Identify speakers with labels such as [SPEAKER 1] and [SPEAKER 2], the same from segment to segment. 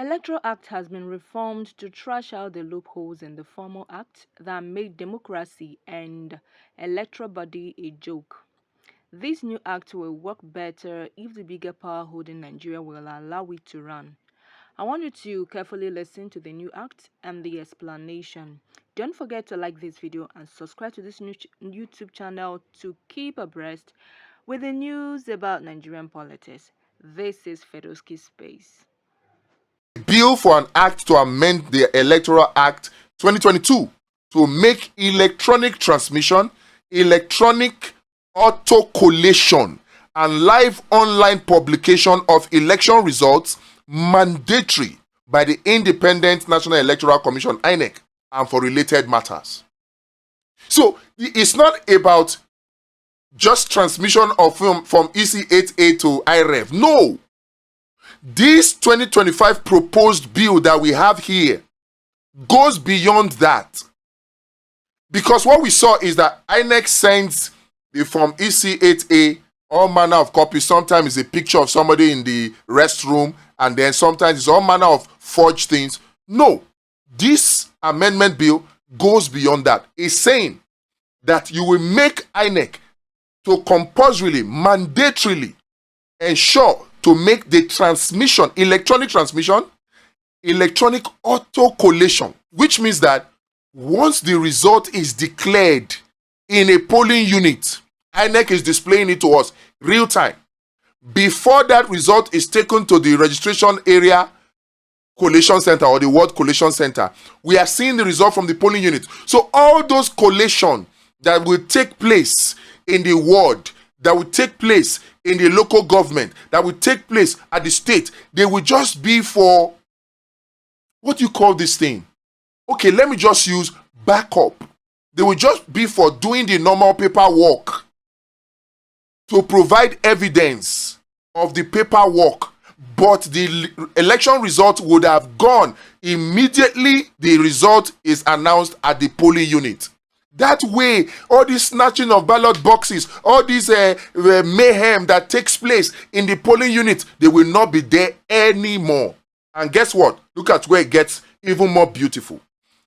[SPEAKER 1] Electoral Act has been reformed to trash out the loopholes in the former act that made democracy and electoral body a joke. This new act will work better if the bigger power holding Nigeria will allow it to run. I want you to carefully listen to the new act and the explanation. Don't forget to like this video and subscribe to this new YouTube channel to keep abreast with the news about Nigerian politics. This is Fedoski Space.
[SPEAKER 2] Bill for an act to amend the Electoral Act 2022 to make electronic transmission, electronic auto collation, and live online publication of election results mandatory by the Independent National Electoral Commission (INEC) and for related matters. So it's not about just transmission of film from EC8A to IREV. No. This 2025 proposed bill that we have here goes beyond that. Because what we saw is that INEC sends from EC8A all manner of copies. Sometimes it's a picture of somebody in the restroom, and then sometimes it's all manner of forged things. No, this amendment bill goes beyond that. It's saying that you will make INEC to compulsorily, mandatorily ensure to make the transmission, electronic auto collation, which means that once the result is declared in a polling unit, INEC is displaying it to us real time. Before that result is taken to the registration area collation center or the ward collation center, we are seeing the result from the polling unit. So all those collation that will take place in the ward, that will take place in the local government, that will take place at the state, they will just be for, what do you call this thing? Okay, let me just use backup. They will just be for doing the normal paperwork to provide evidence of the paperwork, but the election result would have gone immediately the result is announced at the polling unit. That way, all this snatching of ballot boxes, all this mayhem that takes place in the polling unit, they will not be there anymore. And guess what? Look at where it gets even more beautiful.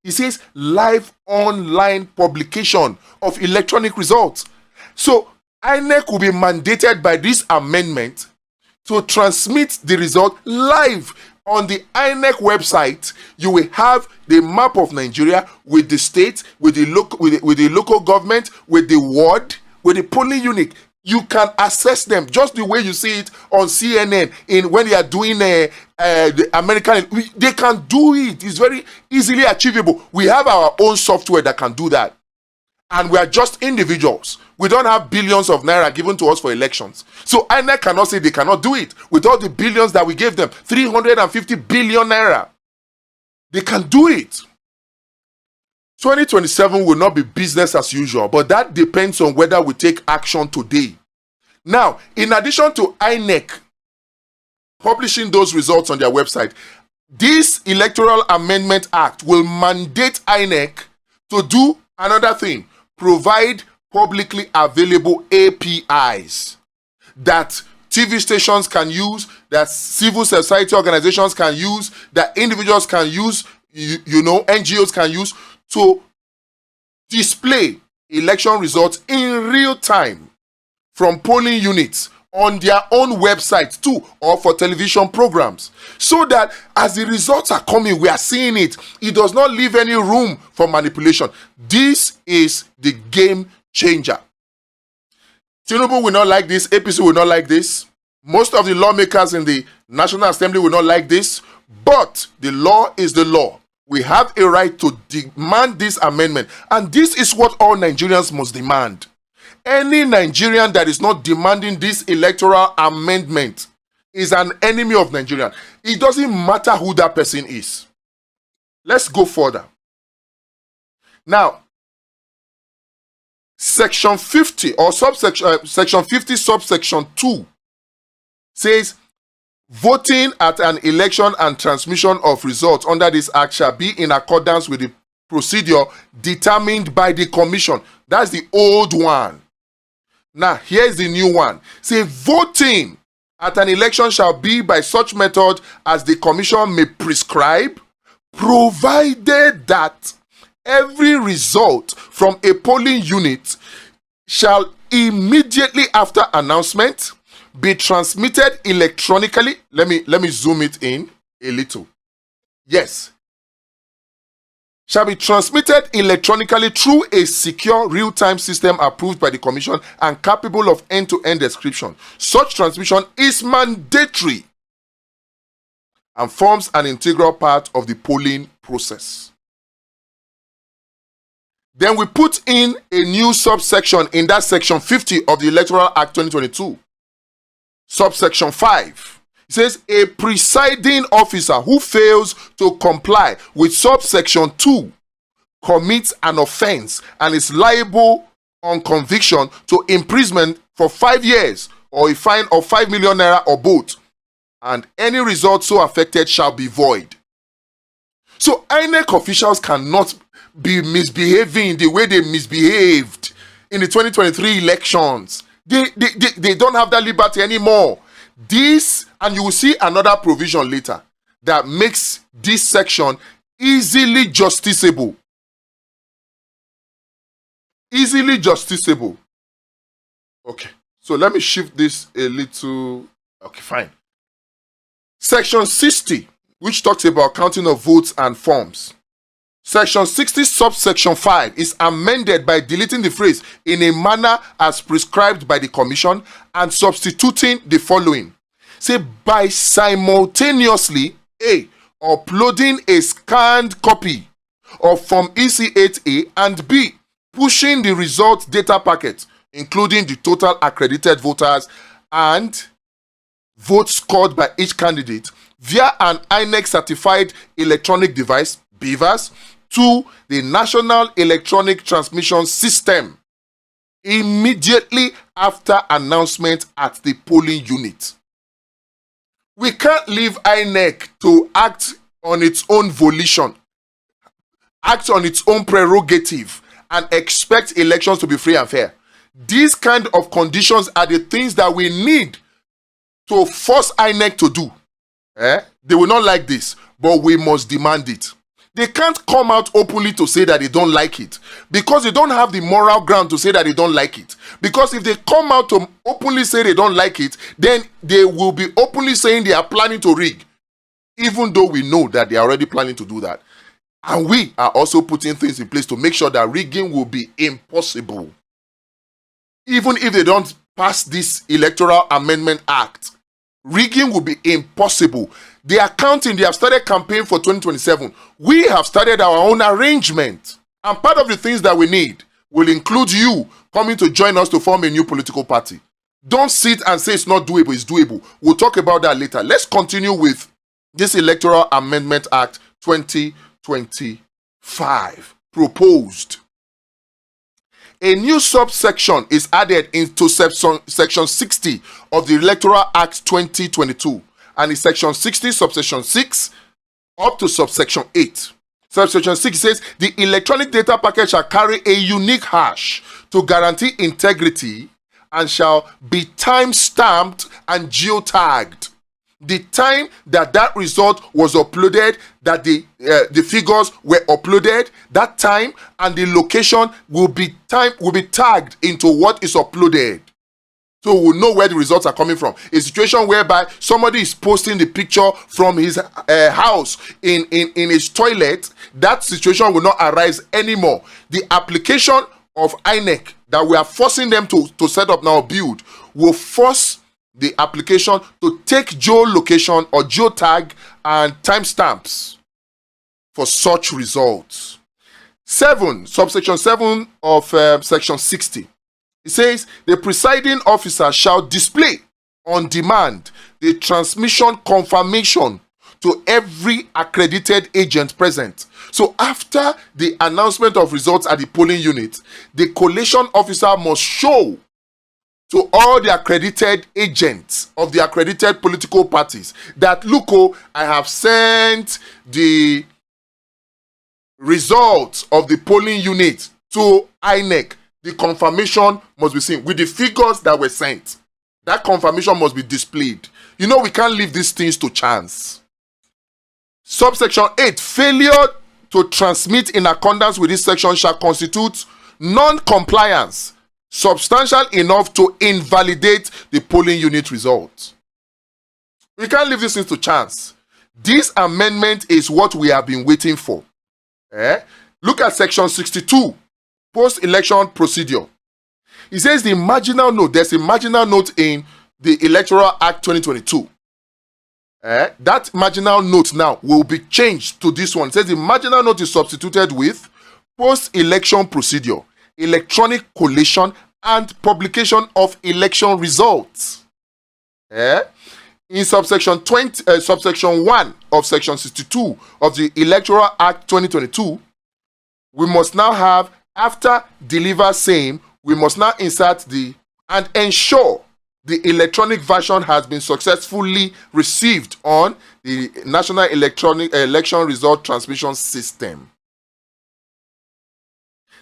[SPEAKER 2] It says live online publication of electronic results. So INEC will be mandated by this amendment to transmit the result live on the INEC website. You will have the map of Nigeria with the state, with the local government, with the ward, with the polling unit. You can access them just the way you see it on CNN when they are doing the American. They can do it. It's very easily achievable. We have our own software that can do that. And we are just individuals. We don't have billions of naira given to us for elections. So INEC cannot say they cannot do it with all the billions that we gave them, 350 billion naira. They can do it. 2027 will not be business as usual, but that depends on whether we take action today. Now, in addition to INEC publishing those results on their website, this Electoral Amendment Act will mandate INEC to do another thing: provide publicly available APIs that TV stations can use, that civil society organizations can use, that individuals can use, NGOs can use to display election results in real time from polling units on their own websites too, or for television programs, so that as the results are coming, we are seeing it. It does not leave any room for manipulation. This is the game changer. Tinubu will not like this. APC will not like this. Most of the lawmakers in the National Assembly will not like this. But the law is the law. We have a right to demand this amendment. And this is what all Nigerians must demand. Any Nigerian that is not demanding this electoral amendment is an enemy of Nigeria. It doesn't matter who that person is. Let's go further. Now, Section 50 or Section 50 subsection 2 says voting at an election and transmission of results under this act shall be in accordance with the procedure determined by the commission. That's the old one. Now, here's the new one. Say voting at an election shall be by such method as the commission may prescribe, provided that every result from a polling unit shall immediately after announcement be transmitted electronically. Let me zoom it in a little. Yes. Shall be transmitted electronically through a secure real-time system approved by the commission and capable of end-to-end description. Such transmission is mandatory and forms an integral part of the polling process. Then we put in a new subsection in that section 50 of the Electoral Act 2022. Subsection 5. It says a presiding officer who fails to comply with subsection 2 commits an offense and is liable on conviction to imprisonment for 5 years or a fine of 5 million naira or both, and any result so affected shall be void. So INEC officials cannot be misbehaving the way they misbehaved in the 2023 elections. They don't have that liberty anymore. This, and you will see another provision later that makes this section easily justiciable. Easily justiciable. Okay, so let me shift this a little. Okay, fine. Section 60, which talks about counting of votes and forms. Section 60, subsection 5 is amended by deleting the phrase in a manner as prescribed by the commission and substituting the following. Say, by simultaneously, A, uploading a scanned copy of Form EC8A, and B, pushing the result data packet, including the total accredited voters and votes scored by each candidate, via an INEC certified electronic device, BVAS, to the National Electronic Transmission System immediately after announcement at the polling unit. We can't leave INEC to act on its own volition, act on its own prerogative, and expect elections to be free and fair. These kind of conditions are the things that we need to force INEC to do. They will not like this, but we must demand it. They can't come out openly to say that they don't like it, because they don't have the moral ground to say that they don't like it. Because if they come out to openly say they don't like it, then they will be openly saying they are planning to rig, even though we know that they are already planning to do that. And we are also putting things in place to make sure that rigging will be impossible. Even if they don't pass this Electoral Amendment Act, rigging will be impossible. They are counting, they have started campaign for 2027. We have started our own arrangement. And part of the things that we need will include you coming to join us to form a new political party. Don't sit and say it's not doable, it's doable. We'll talk about that later. Let's continue with this Electoral Amendment Act 2025 proposed. A new subsection is added into section 60 of the Electoral Act 2022, and in section 60, subsection 6, up to subsection 8. Subsection 6 says, the electronic data packet shall carry a unique hash to guarantee integrity and shall be time-stamped and geotagged. The time that result was uploaded, that the figures were uploaded, that time and the location will be tagged into what is uploaded. So we'll know where the results are coming from. A situation whereby somebody is posting the picture from his house in his toilet, that situation will not arise anymore. The application of INEC that we are forcing them to set up now, build, will force the application to take geolocation or geotag and timestamps for such results. 7, subsection 7 of section 60. It says, the presiding officer shall display on demand the transmission confirmation to every accredited agent present. So after the announcement of results at the polling unit, the collation officer must show to all the accredited agents of the accredited political parties that, look, I have sent the results of the polling unit to INEC. The confirmation must be seen with the figures that were sent. That confirmation must be displayed. You know, we can't leave these things to chance. Subsection 8, failure to transmit in accordance with this section shall constitute non-compliance substantial enough to invalidate the polling unit results. We can't leave this thing to chance. This amendment is what we have been waiting for. Look at section 62, post-election procedure. It says the marginal note, there's a marginal note in the Electoral Act 2022. That marginal note now will be changed to this one. It says the marginal note is substituted with post-election procedure, electronic collation, and publication of election results. In subsection 1 of section 62 of the Electoral Act 2022, we must now have, after deliver same, we must now insert the and ensure the electronic version has been successfully received on the National Electronic Election Result Transmission System.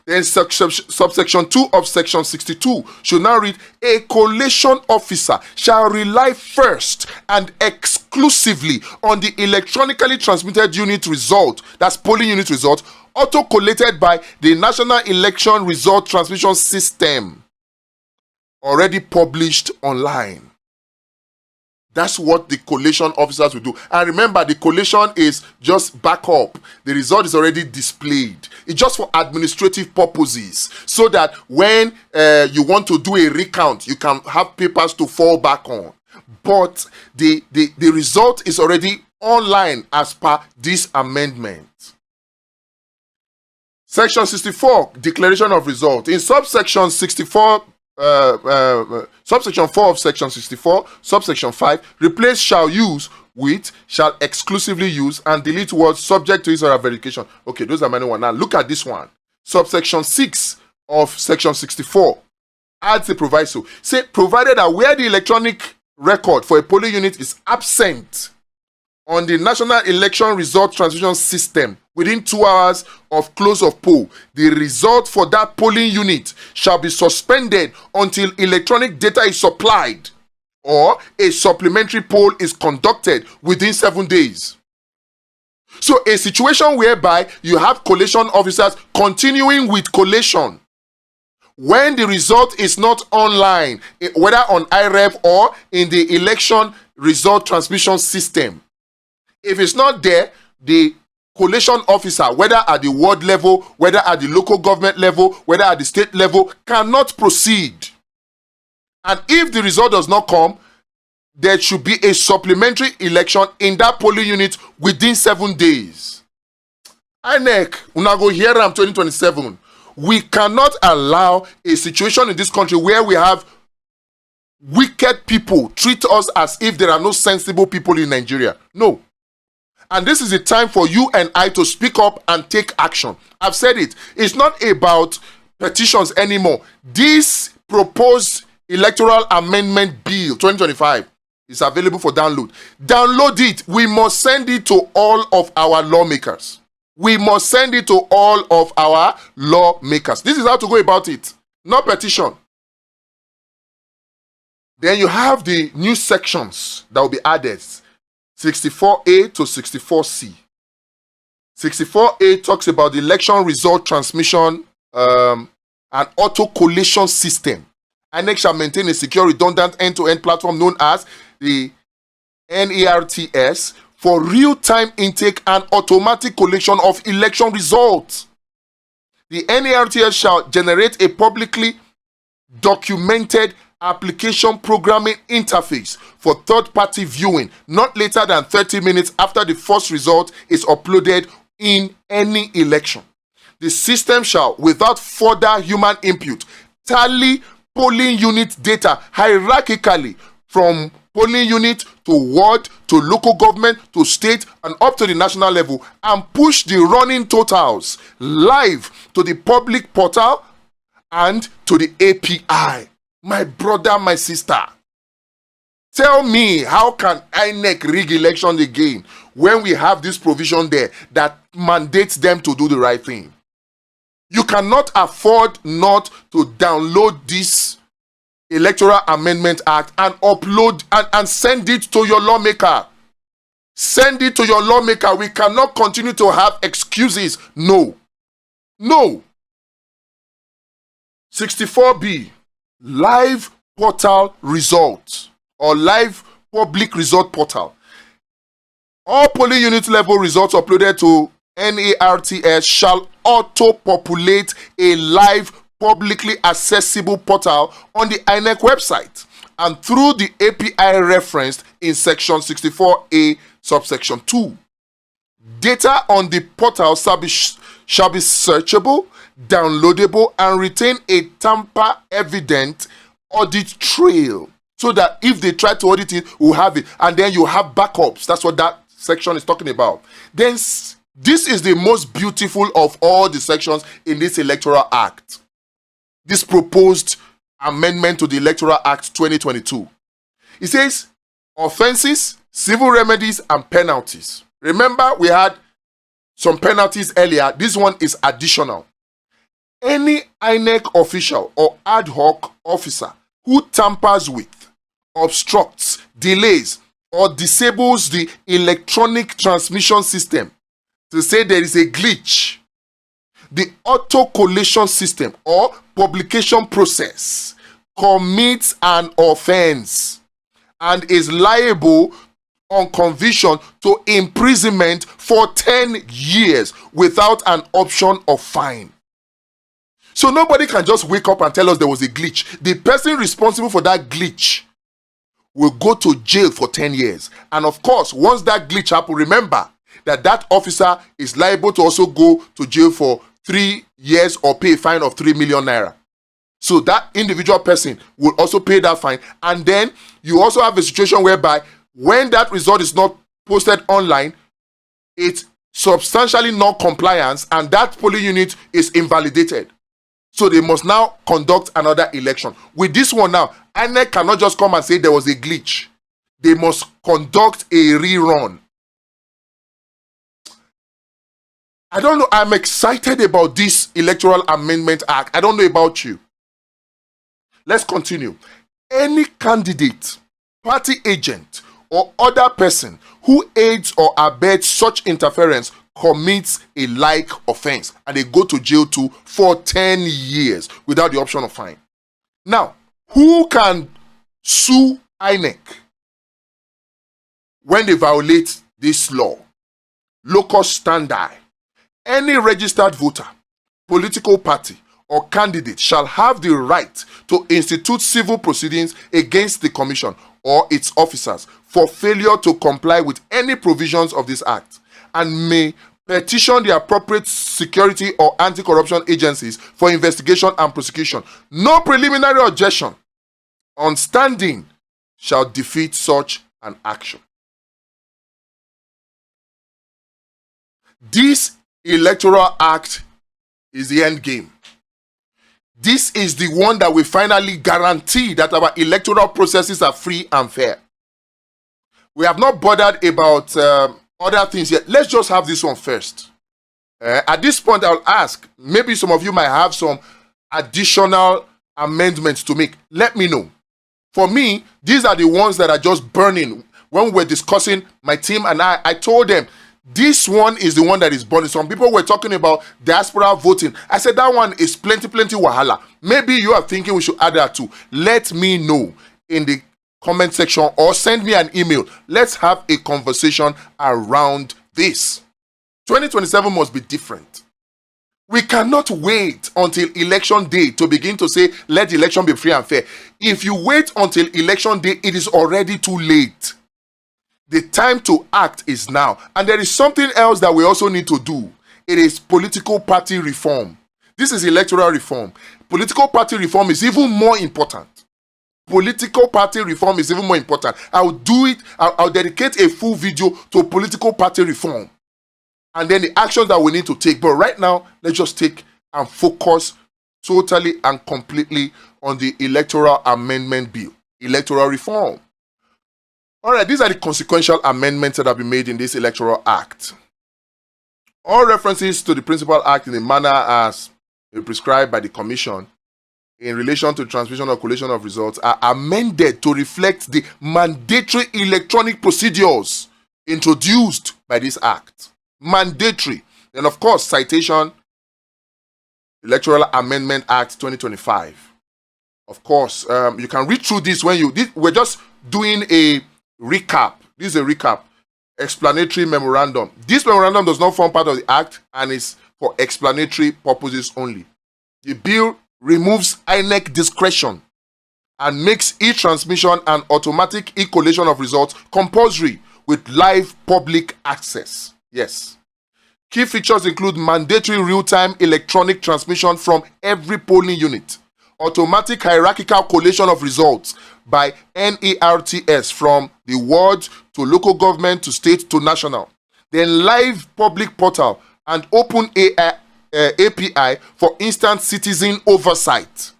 [SPEAKER 2] Then subsection 2 of section 62 should now read, a collation officer shall rely first and exclusively on the electronically transmitted unit result, that's polling unit result, auto-collated by the National Election Result Transmission System, already published online. That's what the collation officers will do. And remember, the collation is just backup. The result is already displayed. It's just for administrative purposes, so that when you want to do a recount, you can have papers to fall back on. But the result is already online as per this amendment. Section 64, declaration of result. In subsection 64, subsection 4 of section 64, subsection 5, replace shall use with shall exclusively use and delete words subject to its or verification. Okay, those are many ones. Now look at this one. Subsection 6 of section 64 adds a proviso. Say, provided that where the electronic record for a polling unit is absent on the National Election Result Transmission System within 2 hours of close of poll, the result for that polling unit shall be suspended until electronic data is supplied or a supplementary poll is conducted within 7 days. So a situation whereby you have collation officers continuing with collation when the result is not online, whether on IREV or in the election result transmission system. If it's not there, the collation officer, whether at the ward level, whether at the local government level, whether at the state level, cannot proceed. And if the result does not come, there should be a supplementary election in that polling unit within 7 days. INEC, una go hear am 2027. We cannot allow a situation in this country where we have wicked people treat us as if there are no sensible people in Nigeria. No. And this is the time for you and I to speak up and take action. I've said it. It's not about petitions anymore. This proposed electoral amendment bill 2025 is available for download. Download it. We must send it to all of our lawmakers. We must send it to all of our lawmakers. This is how to go about it. Not petition. Then you have the new sections that will be added. 64A to 64C. 64A talks about the election result transmission and auto collation system. INEC shall maintain a secure, redundant, end-to-end platform known as the NERTS for real-time intake and automatic collection of election results. The NERTS shall generate a publicly documented application programming interface for third-party viewing not later than 30 minutes after the first result is uploaded in any election. The system shall, without further human input, tally polling unit data hierarchically from polling unit to ward to local government to state and up to the national level and push the running totals live to the public portal and to the API. My brother, my sister, tell me, how can INEC rig election again when we have this provision there that mandates them to do the right thing? You cannot afford not to download this Electoral Amendment Act and upload and send it to your lawmaker. Send it to your lawmaker. We cannot continue to have excuses. No. 64B, live portal results or live public result portal. All polling unit level results uploaded to NARTS shall auto-populate a live publicly accessible portal on the INEC website and through the API referenced in section 64A subsection 2. Data on the portal shall be searchable, downloadable, and retain a tamper-evident audit trail so that if they try to audit it, we'll have it. And then you have backups. That's what that section is talking about. Then this is the most beautiful of all the sections in this Electoral Act. This proposed amendment to the Electoral Act 2022. It says offenses, civil remedies, and penalties. Remember, we had some penalties earlier. This one is additional. Any INEC official or ad hoc officer who tampers with, obstructs, delays, or disables the electronic transmission system to say there is a glitch, the auto-collation system or publication process commits an offense and is liable on conviction to imprisonment for 10 years without an option of fine. So nobody can just wake up and tell us there was a glitch. The person responsible for that glitch will go to jail for 10 years. And of course, once that glitch happens, remember that that officer is liable to also go to jail for 3 years or pay a fine of 3 million naira. So that individual person will also pay that fine. And then you also have a situation whereby when that result is not posted online, it's substantially non-compliance and that polling unit is invalidated. So they must now conduct another election. With this one now, INEC cannot just come and say there was a glitch. They must conduct a rerun. I don't know. I'm excited about this Electoral Amendment Act. I don't know about you. Let's continue. Any candidate, party agent, or other person who aids or abets such interference commits a like offense and they go to jail too for 10 years without the option of fine. Now, who can sue INEC when they violate this law? Locus standi. Any registered voter, political party, or candidate shall have the right to institute civil proceedings against the commission or its officers for failure to comply with any provisions of this act, and may petition the appropriate security or anti-corruption agencies for investigation and prosecution. No preliminary objection on standing shall defeat such an action. This Electoral Act is the end game. This is the one that will finally guarantee that our electoral processes are free and fair. We have not bothered about other things yet. Let's just have this one first. At this point, I'll ask, maybe some of you might have some additional amendments to make. Let me know. For me, these are the ones that are just burning. When we were discussing, my team and I told them, this one is the one that is burning. Some people were talking about diaspora voting. I said that one is plenty wahala. Maybe you are thinking we should add that too. Let me know in the comment section or send me an email. Let's have a conversation around this. 2027 must be different. We cannot wait until election day to begin to say, let the election be free and fair. If you wait until election day, it is already too late. The time to act is now. And there is something else that we also need to do. It is political party reform. This is electoral reform. Political party reform is even more important. Political party reform is even more important. I'll do it. I'll dedicate a full video to political party reform. And then the actions that we need to take. But right now, let's just take and focus totally and completely on the Electoral Amendment Bill. Electoral reform. All right, these are the consequential amendments that have been made in this Electoral Act. All references to the Principal Act in the manner as prescribed by the Commission in relation to transmission or collation of results are amended to reflect the mandatory electronic procedures introduced by this act. Mandatory. And of course, citation, Electoral Amendment Act 2025. Of course, you can read through this when we're just doing a recap. This is a recap. Explanatory memorandum. This memorandum does not form part of the act and is for explanatory purposes only. The bill removes INEC discretion and makes e-transmission and automatic e-collation of results compulsory with live public access. Yes. Key features include mandatory real-time electronic transmission from every polling unit, automatic hierarchical collation of results by NERTS from the ward to local government to state to national, then live public portal and open API for instant citizen oversight.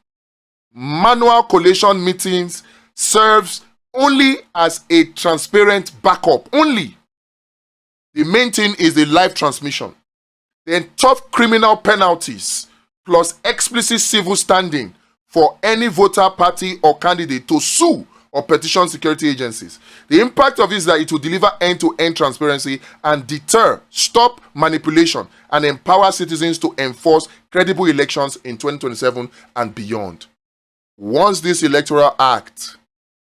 [SPEAKER 2] Manual collation meetings serves only as a transparent backup. Only. The main thing is the live transmission. Then tough criminal penalties plus explicit civil standing for any voter, party, or candidate to sue or petition security agencies. The impact of this is that it will deliver end-to-end transparency and deter, stop manipulation, and empower citizens to enforce credible elections in 2027 and beyond. Once this Electoral Act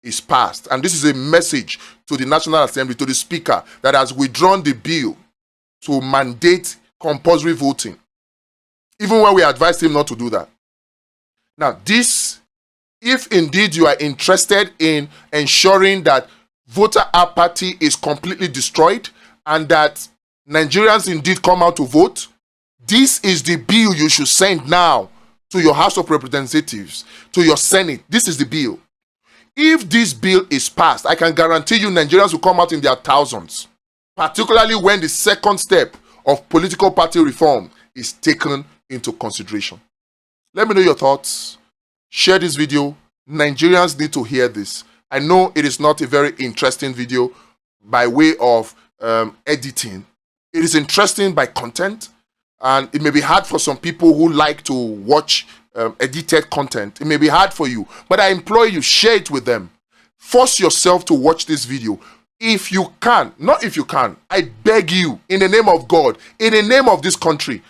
[SPEAKER 2] is passed, and this is a message to the National Assembly, to the Speaker, that has withdrawn the bill to mandate compulsory voting, even when we advised him not to do that. Now, this, if indeed you are interested in ensuring that voter apathy is completely destroyed and that Nigerians indeed come out to vote, this is the bill you should send now to your House of Representatives, to your Senate. This is the bill. If this bill is passed, I can guarantee you Nigerians will come out in their thousands, particularly when the second step of political party reform is taken into consideration. Let me know your thoughts. Share this video. Nigerians need to hear this. I know it is not a very interesting video by way of editing. It is interesting by content, and it may be hard for some people who like to watch edited content. It may be hard for you, but I implore you, share it with them. Force yourself to watch this video. If you can, not if you can, I beg you, in the name of God, in the name of this country,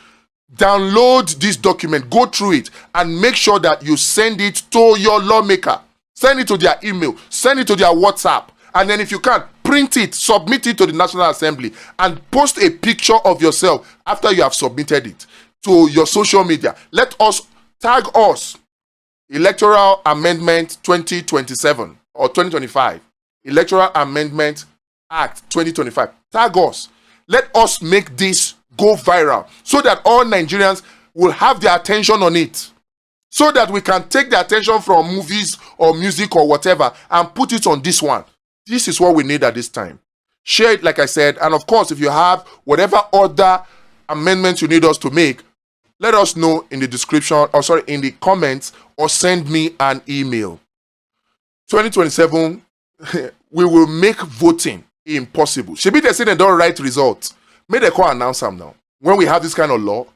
[SPEAKER 2] download this document, go through it, and make sure that you send it to your lawmaker. Send it to their email, send it to their WhatsApp, and then if you can, print it, submit it to the National Assembly, and post a picture of yourself after you have submitted it to your social media. Let us, tag us, Electoral Amendment 2027 or 2025, Electoral Amendment Act 2025. Tag us. Let us make this go viral so that all Nigerians will have their attention on it, so that we can take the attention from movies or music or whatever and put it on this one. This is what we need at this time. Share it, like I said, and of course, if you have whatever other amendments you need us to make, let us know in the description, or sorry, in the comments, or send me an email. 2027, we will make voting impossible. Shebi they say they don't write results. May they call announce them now. When we have this kind of law,